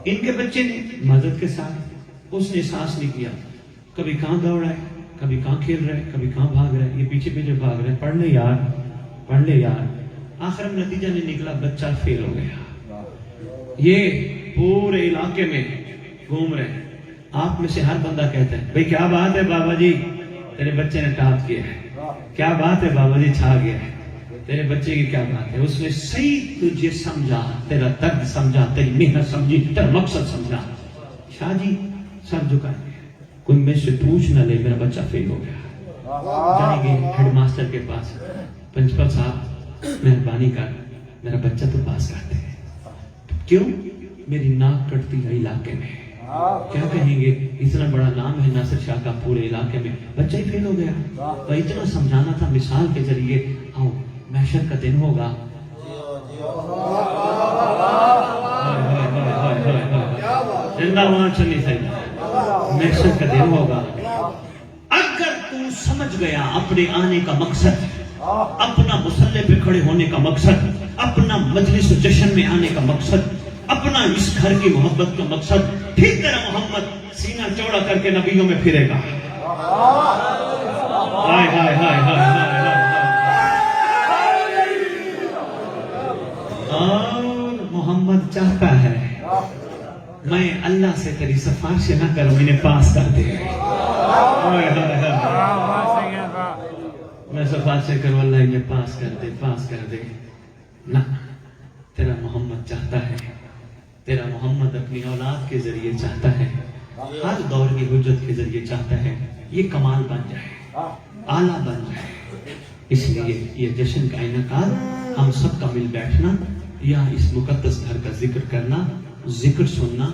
A: ان کے بچے نے مدد کے ساتھ اس نے سانس نہیں کیا. کبھی کہاں دوڑ رہا ہے, کبھی کہاں کھیل رہا ہے, کبھی کہاں بھاگ رہا ہے, یہ پیچھے پیچھے بھاگ رہے ہیں. پڑھ لے یار, پڑھ لے یار. آخر میں نتیجہ نہیں نکلا, بچہ فیل ہو گیا. یہ پورے علاقے میں گھوم رہے ہیں. آپ میں سے ہر بندہ کہتا ہے بھئی کیا بات ہے بابا جی, تیرے بچے نے ٹاپ کیا ہے. کیا بات ہے بابا جی, چھا گیا ہے. تیرے بچے کی کیا بات ہے, اس نے صحیح تجھے سمجھا, تیرا درد سمجھا, تیری محنت سمجھی, تیرا مقصد سمجھا. شاہ جی سر جھکائیں, کوئی مجھ سے پوچھ نہ لے میرا بچہ فیل ہو گیا. جائیں گے ہیڈ ماسٹر کے پاس, پرنسپل صاحب مہربانی کر میرا بچہ تو پاس کرتے ہیں. کیوں؟ میری ناک کٹتی ہے علاقے میں. کیا کہیں گے, اتنا بڑا نام ہے ناصر شاہ کا پورے علاقے میں, بچہ ہی فیل ہو گیا. تو اتنا سمجھانا تھا مثال کے ذریعے. آؤ محشر کا دن ہوگا, زندہ وہاں چلی سہی, محشر کا دن ہوگا. اگر تو سمجھ گیا اپنے آنے کا مقصد, اپنا مسلح پہ کھڑے ہونے کا مقصد, اپنا مجلس و جشن میں آنے کا مقصد, اپنا اس گھر کی محبت کا مقصد, پھر تیرا محمد سینہ چوڑا کر کے نبیوں میں پھرے گا. ہائے ہائے ہائے ہائے ہائے. اور محمد چاہتا ہے میں اللہ سے تیری سفارش نہ کروں, انہیں پاس کر دے. میں سفارش کروں اللہ انہیں پاس کر دے, پاس کر دے. نہ, تیرا محمد چاہتا ہے, تیرا محمد اپنی اولاد کے ذریعے چاہتا ہے, ہر دور کی حجت کے ذریعے چاہتا ہے یہ کمال بن جائے, اعلیٰ بن جائے. اس لیے یہ جشن کا انعقاد, ہم سب کا مل بیٹھنا, یا اس مقدس گھر کا ذکر کرنا, ذکر سننا,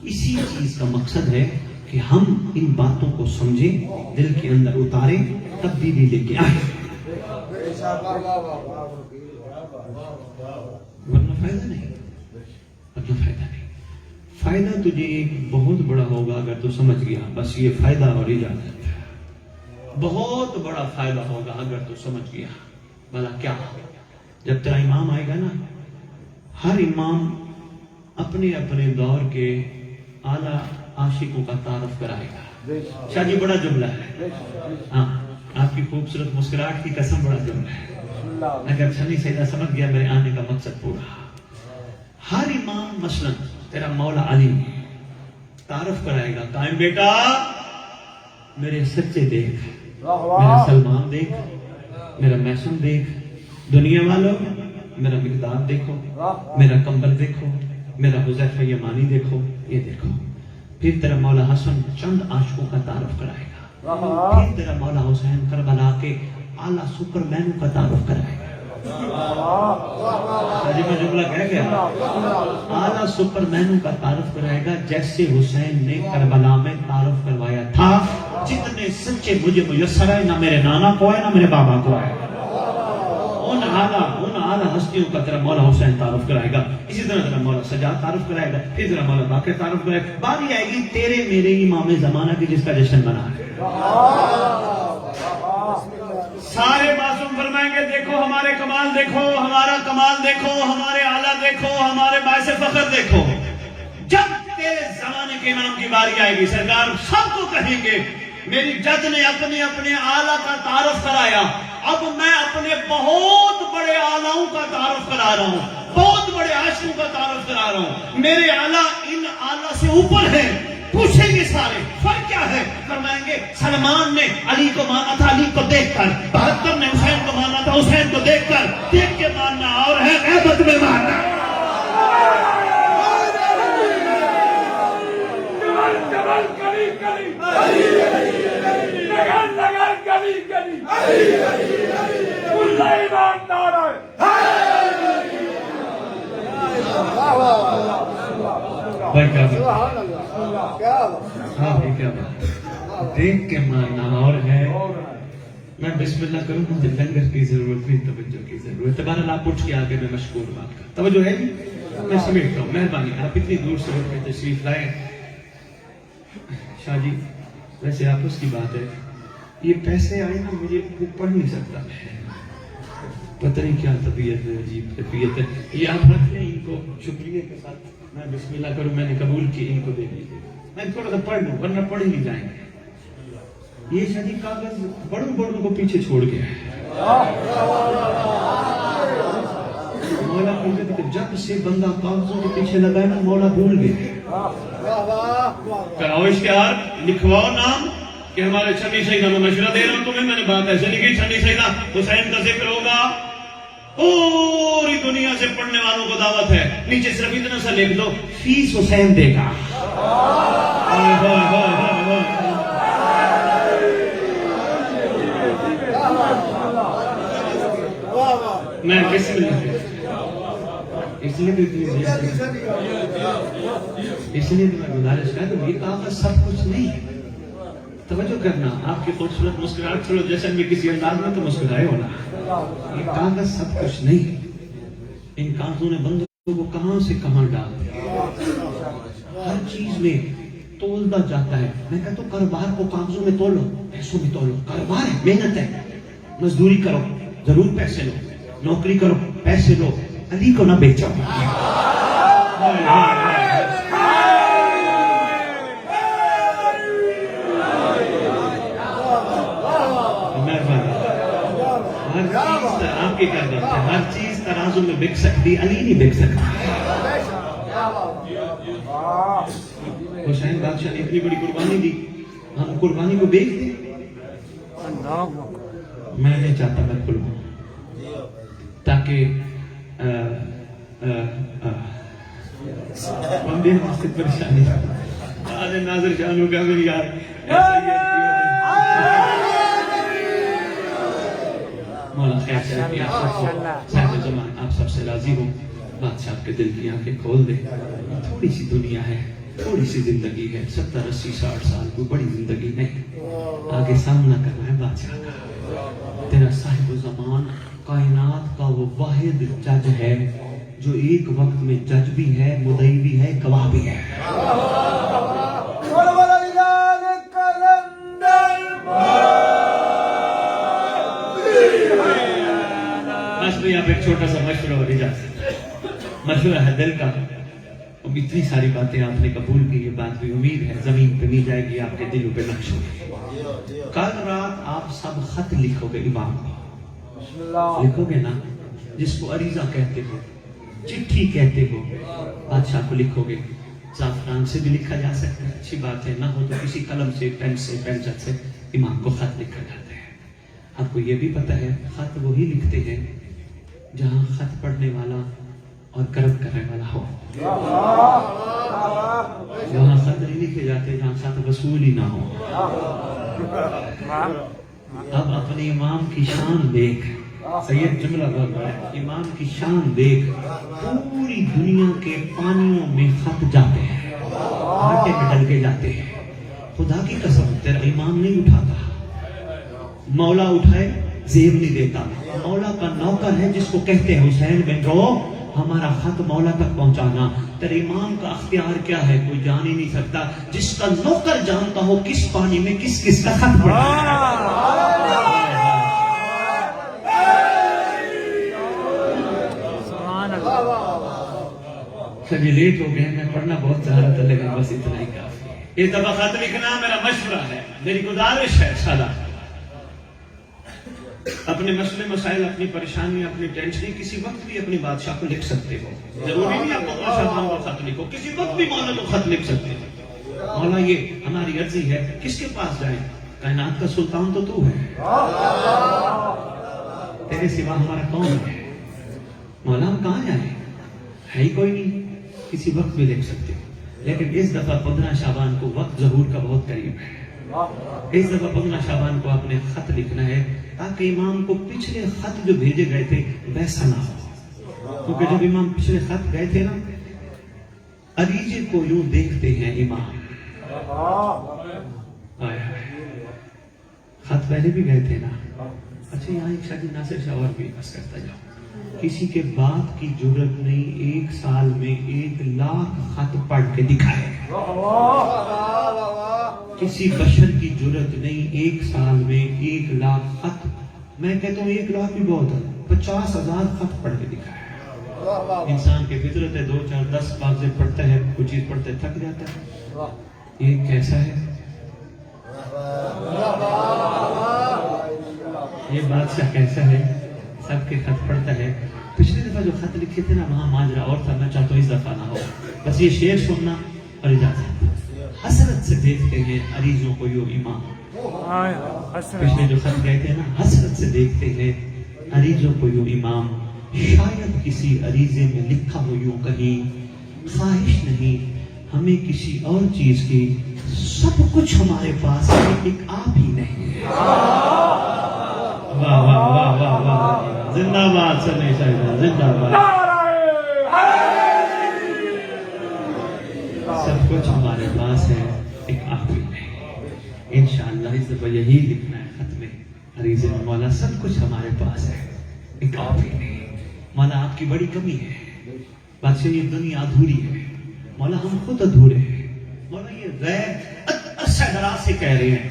A: اسی چیز کا مقصد ہے کہ ہم ان باتوں کو سمجھیں, دل کے اندر اتاریں, تبدیلی لے کے آئیں. ورنہ فائدہ نہیں, ورنہ فائدہ نہیں. فائدہ تجھے ایک بہت بڑا ہوگا اگر تو سمجھ گیا, بس یہ فائدہ اور اجازت ہے. بہت بڑا فائدہ ہوگا اگر تو سمجھ گیا. بھلا کیا؟ جب تیرا امام آئے گا نا, ہر امام اپنے اپنے دور کے اعلیٰ عاشقوں کا تعارف کرائے گا. شاہ جی بڑا جملہ ہے, ہاں آپ کی خوبصورت مسکراہٹ کی قسم بڑا جملہ ہے. اگر سنی سیدہ سمجھ گیا میرے آنے کا مقصد پورا. ہر امام مثلا تیرا مولا علی تعارف کرائے گا, قائم بیٹا میرے سچے دیکھ, میرا سلمان دیکھ, میرا محسن دیکھ, دنیا والوں میرا مقداد دیکھو, میرا کمبل دیکھو, میرا حذیفہ یمانی دیکھو, یہ دیکھو. پھر تیرا مولا حسن چند عاشقوں کا تعارف کرائے گا. پھر تیرا مولا حسین کربلا کے اعلیٰ سپر مینوں کا تعارف کرائے گا. جی میں جملہ کہہ گیا, اعلیٰ سپر مینوں کا تعارف کرائے گا, جیسے حسین نے کربلا میں تعارف کروایا تھا. جتنے سچے مجھے میسر ہے, نہ میرے نانا کو ہے نہ میرے بابا کو ہے, ان اعلیٰ ہستیوں کا تیرا مولا حسین تعارف کرائے گا. اسی طرح تیرا مولا سجاد تعارف کرائے گا, پھر تیرا مولا باقر تعارف کرائے گا. باری آئے گی تیرے میرے امام زمانہ کی جس کا جشن منا ہے. سارے معصوم فرمائیں گے دیکھو ہمارے کمال, دیکھو ہمارا کمال, دیکھو ہمارے اعلیٰ, دیکھو ہمارے باعث فخر, دیکھو. جب تیرے زمانے کے امام کی باری آئے گی, سرکار سب کو کہیں گے میری جج نے اپنے اپنے اعلیٰ کا تعارف کرایا, اب میں اپنے بہت بڑے اعلیٰوں کا تعارف کرا رہا ہوں, بہت بڑے عاشقوں کا تعارف کرا رہا ہوں. میرے اعلیٰ ان اعلیٰ سے اوپر ہیں. پوچھیں گے سارے فرق کیا ہے, فرمائیں گے سلمان نے علی کو مانا تھا علی کو دیکھ کر, بہتر نے حسین کو مانا تھا حسین کو دیکھ کر. دیکھ کے ماننا اور ہے غیبت میں ماننا. دیکھ کے ماننا اور ہے. میں بسم اللہ کروں, مجھے لنگر کی ضرورت نہیں, توجہ کی ضرورت ہے. بہرحال آپ اٹھ کے آگے میں مشکور بات کر, توجہ ہے جی, میں سمیٹتا ہوں. مہربانی آپ اتنی دور سے اٹھ کے تشریف لائے. شاہ جی ویسے آپس کی بات ہے, یہ پیسے آئے نا, مجھے پڑھ نہیں سکتا. پتہ نہیں کیا طبیعت ہے، عجیب طبیعت ہے. یہ آپ رکھ لیں ان کو شکریہ کے ساتھ. میں بسم اللہ کروں، میں نے قبول کی، ان کو دے دیجیے. میں تھوڑا سا پڑھ لوں ورنہ پڑھ ہی نہیں جائیں گے. یہ شدید کاغذ بڑوں کو پیچھے چھوڑ گیا ہے. مولا کہتے کہ جب سے بندہ کاغذوں کے پیچھے لگا ہے نا، مولا بھول گیا. کراؤ اشتہار، لکھواؤ نام کہ ہمارے چھنی سیدہ. میں مشورہ دے رہا ہوں تمہیں، میں نے بات ایسے لکھی، چھنی سیدہ حسین کا ذکر ہوگا، پوری دنیا سے پڑھنے والوں کو دعوت ہے. نیچے صرف اتنا سا لکھ دو، فیس حسین دے گا. میں کس میں اس لیے تو میں گزارش کر دوں، یہ کاغذ سب کچھ نہیں ہے. توجہ کرنا، آپ کی خوبصورت مسکراہٹ چھوڑو، جیسے میں کسی انداز میں تو مسکرائے ہونا. یہ کاغذ سب کچھ نہیں. ان کاغذوں نے بندوں کو کہاں سے کہاں ڈال دیا. ہر چیز میں تولتا جاتا ہے. میں کہتا ہوں کاروبار کو کاغذوں میں تولو، پیسوں میں تولو. کاروبار ہے، محنت ہے، مزدوری کرو ضرور پیسے لو، نوکری کرو پیسے لو، علی کو نہ بیچو. آپ کی کیا بات ہے، ہر چیز ترازو میں بک سکتی، علی نہیں بک سکتی. حسین بادشاہ نے اتنی بڑی قربانی دی، ہم قربانی کو بیچ دیں. میں نہیں چاہتا میں کھلوں تاکہ بندے سے پریشانی ناظر شانو کا میری یار. مولا خیر سے رکھیے آپ سب کو. صاحب زمان آپ سب سے راضی ہوں. بادشاہ آپ کے دل کی آنکھیں کھول دے. تھوڑی سی دنیا ہے، تھوڑی سی زندگی ہے، 70 80 60 سال کوئی بڑی زندگی نہیں. آگے سامنا کرنا ہے بادشاہ کا. تیرا صاحب زمان کائنات کا وہ واحد جج ہے جو ایک وقت میں جج بھی ہے، مدعی بھی ہے، گواہ بھی ہے. بس بھئی آپ ایک چھوٹا سا مشورہ اور اجازت. مشورہ ہے دل کا. اب اتنی ساری باتیں آپ نے قبول کی، یہ بات بھی امید ہے زمین پہ نہیں جائے گی، آپ کے دلوں پہ نقش ہوگی. کل رات آپ سب خط لکھو گے امام کو. لکھو گے نا، جس کو عریضہ کہتے ہو، چٹھی کہتے ہو، بادشاہ کو لکھو گے. زعفران سے بھی لکھا جا سکتا ہے، اچھی بات ہے. نہ ہو تو کسی قلم سے، پین سے، پینسل سے امام کو خط لکھا جاتا ہے. آپ کو یہ بھی پتا ہے خط وہی لکھتے ہیں جہاں خط پڑھنے والا اور کرم کرنے والا ہو. وہاں خط نہیں لکھے جاتے جہاں خط وصول ہی نہ ہو. اب اپنے امام کی شان دیکھ. سید جملہ بول رہا ہے، امام کی شان دیکھ. پوری دنیا کے پانیوں میں خط جاتے ہیں، آٹے میں ڈل کے جاتے ہیں. خدا کی قسم تیرا امام نہیں اٹھاتا. مولا اٹھائے زیب نہیں دیتا. مولا کا نوکر ہے جس کو کہتے ہیں حسین بن رو ہمارا خط مولا تک پہنچانا. تیرے امام کا اختیار کیا ہے کوئی جان ہی نہیں سکتا. جس کا نوکر جانتا ہو کس پانی میں کس کس کا خط پڑا ہے. سبھی لیٹ ہو گئے، میں پڑھنا بہت چاہ رہا تھا لیکن بس اتنا ہی کافی. ایک دفعہ خط لکھنا میرا مشورہ ہے، میری گزارش ہے. سادہ اپنے مسئلے مسائل، اپنی پریشانی، اپنی ٹینشن کسی وقت بھی اپنی بادشاہ کو لکھ سکتے ہو. ضروری نہیں آپ مولا شاہجہاں کو خط لکھو، کسی وقت بھی مولا کو خط لکھ سکتے ہو. مولا یہ ہماری عرضی ہے، کس کے پاس جائیں؟ کائنات کا سلطان تو تو ہے، تیرے سوا ہمارا کون ہے؟ مولا ہم کہاں جائیں؟ ہے ہی کوئی نہیں. کسی وقت بھی لکھ سکتے ہو. لیکن اس دفعہ 15 شعبان کو وقت ظہور کا بہت قریب ہے. اس دفعہ 15 شعبان کو آپ نے خط لکھنا ہے تاکہ امام کو پچھلے خط جو بھیجے گئے تھے ویسا نہ ہو. کیونکہ جب امام پچھلے خط گئے تھے نا، عریضے کو یوں دیکھتے ہیں امام. خط پہلے بھی گئے تھے نا. اچھا یہاں ایک شاید ناصر شاہ اور بھی بس کرتا جاؤ. کسی کے باپ کی جرت نہیں 1 سال میں 1 لاکھ خط پڑھ کے دکھائے. کسی بشر کی جرت نہیں 1 سال میں 1 لاکھ خط. میں کہتا ہوں 1 لاکھ بھی بہت ہے. 50,000 خط پڑھ کے دکھایا. انسان کی فطرت ہے 2 4 10 واضح پڑھتا ہے, کوئی چیز پڑھتے تھک جاتا ہے. یہ کیسا ہے؟ یہ بادشاہ کیسا ہے؟ سب کے خط پڑھتا ہے. پچھلی دفعہ جو خط لکھے تھے نا وہاں ماجرا اور تھا, میں چاہتا ہوں اس دفعہ نہ ہو. بس یہ شعر سننا اور اجازت. حسرت سے دیکھتے ہیں عریضوں کو یوں امام. پچھلے جو خط گئے تھے نا, حسرت سے دیکھتے ہیں عریضوں کو یوں امام. شاید کسی عریضے میں لکھا ہو یوں کہیں, خواہش نہیں ہمیں کسی اور چیز کی, سب کچھ ہمارے پاس ہے, ایک آپ ہی نہیں. واہ واہ واہ واہ واہ, زندہ باد سنے شاہدہ, زندہ باد. سب کچھ ہمارے پاس ہے, ایک آپ ہی نہیں. انشاءاللہ اس دفعہ یہی لکھنا ہے خط میں عریضے میں, مولا سب کچھ ہمارے پاس ہے, ایک آپ ہی نہیں. مولا آپ کی بڑی کمی ہے, بادشاہ یہ دنیا ادھوری ہے. مولا ہم خود ادھورے ہیں. مولا یہ غیب عرصہ دراز سے کہہ رہے ہیں,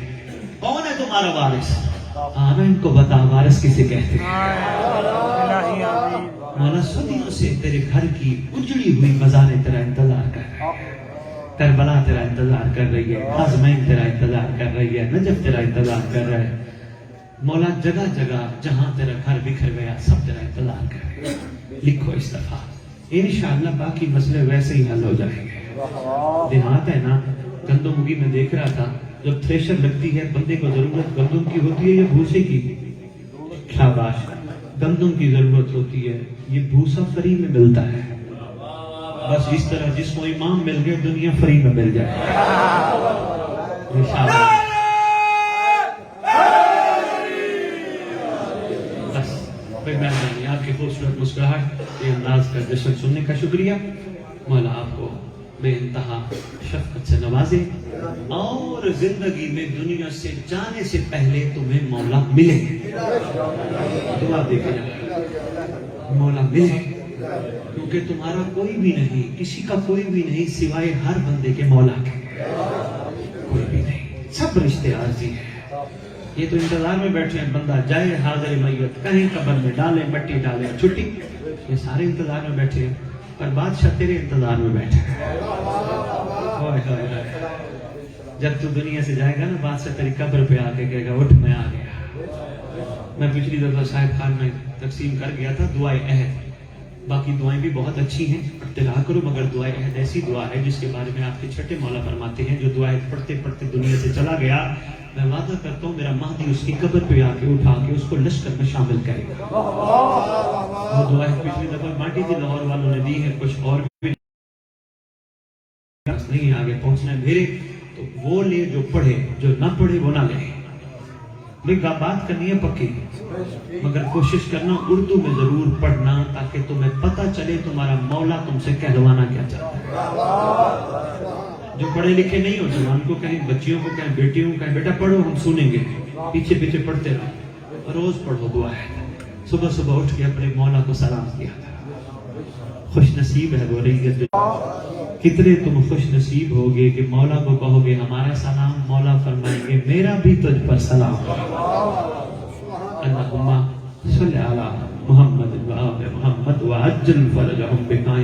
A: کون ہے تمہارا وارث؟ میں ان کو بتا وارث کسے کہتے ہیں. مولا صدیوں سے تیرے گھر کی اجڑی ہوئی مزاریں تیرا انتظار کر رہی ہے, کربلا تیرا انتظار کر رہی ہے, حزمین تیرا انتظار کر رہی ہے, نجف تیرا انتظار کر رہا ہے. مولا جگہ جگہ جہاں تیرا گھر بکھر گیا سب تیرا انتظار کر رہے ہیں. لکھو اس دفعہ, انشاءاللہ باقی مسئلے ویسے ہی حل ہو جائیں گے. دیہات ہے نا, گندم کی میں دیکھ رہا تھا, جب تھریشر لگتی ہے بندے کو ضرورت گندم کی ہوتی ہے یا بھوسے کی؟ شاباش, گندم کی ضرورت ہوتی ہے. یہ بھوسا فری میں ملتا ہے. بس اس طرح جس کو امام مل گئے دنیا فری میں مل جائے. بس کوئی مہربانی, آپ کی خوبصورت مسکراہٹ, یہ انداز کا جشن سننے کا شکریہ. مولا آپ کو بے انتہا شفقت سے نوازے اور زندگی میں دنیا سے جانے سے پہلے تمہیں مولا ملے. دعا دے کے مولا ملے, کیونکہ تمہارا کوئی بھی نہیں, کسی کا کوئی بھی نہیں سوائے ہر بندے کے مولا کے. کوئی بھی نہیں, سب رشتے عارضی ہیں. یہ تو انتظار میں بیٹھے ہیں, بندہ جائے حاضر میت, کہیں قبر میں ڈالیں, مٹی ڈالیں, چھٹی. یہ سارے انتظار میں بیٹھے ہیں, پر بادشاہ تیرے انتظار میں بیٹھے ہیں. جب تو دنیا سے جائے گا نا, بادشاہ تیری قبر پہ آ کے کہے گا اٹھ میں آ گیا. میں پچھلی دفعہ صاحب خان میں تقسیم کر گیا تھا دعائے عہد. باقی دعائیں بھی بہت اچھی ہیں, اطلاع کرو, مگر دعائے عہد ایسی دعا ہے جس کے بارے میں آپ کے چھٹے مولا فرماتے ہیں, جو دعائیں پڑھتے پڑھتے دنیا سے چلا گیا, میں وعدہ کرتا ہوں میرا مہدی اس کی قبر پہ آ کے اٹھا کے اس کو لشکر میں شامل کرے گا. وہ دعائیں پچھلی دفعہ مانٹی تھی, لاہور والوں نے دی ہے, کچھ اور بھی نہیں آگے پہنچنا ہے میرے, تو وہ لے جو پڑھے, جو نہ پڑھے وہ نہ لے. بات کرنی ہے پکی, مگر کوشش کرنا اردو میں ضرور پڑھنا, تاکہ تمہیں پتہ چلے تمہارا مولا تم سے کہلوانا کیا چاہتا ہے. جو پڑھے لکھے نہیں ہو, جوان کو کہیں, بچیوں کو کہیں, بیٹیوں کو کہیں, بیٹا پڑھو ہم سنیں گے, پیچھے پیچھے پڑھتے رہو. روز پڑھو دعا ہے. صبح صبح اٹھ کے اپنے مولا کو سلام کیا تھا. خوش نصیب ہے وہ ریت, کتنے تم خوش نصیب ہوگے کہ مولا کو کہو گے ہمارا سلام, مولا فرمائیں گے میرا بھی تجھ پر سلام. اللہم صلی علی محمد و آل محمد وعجل فرجہم بکان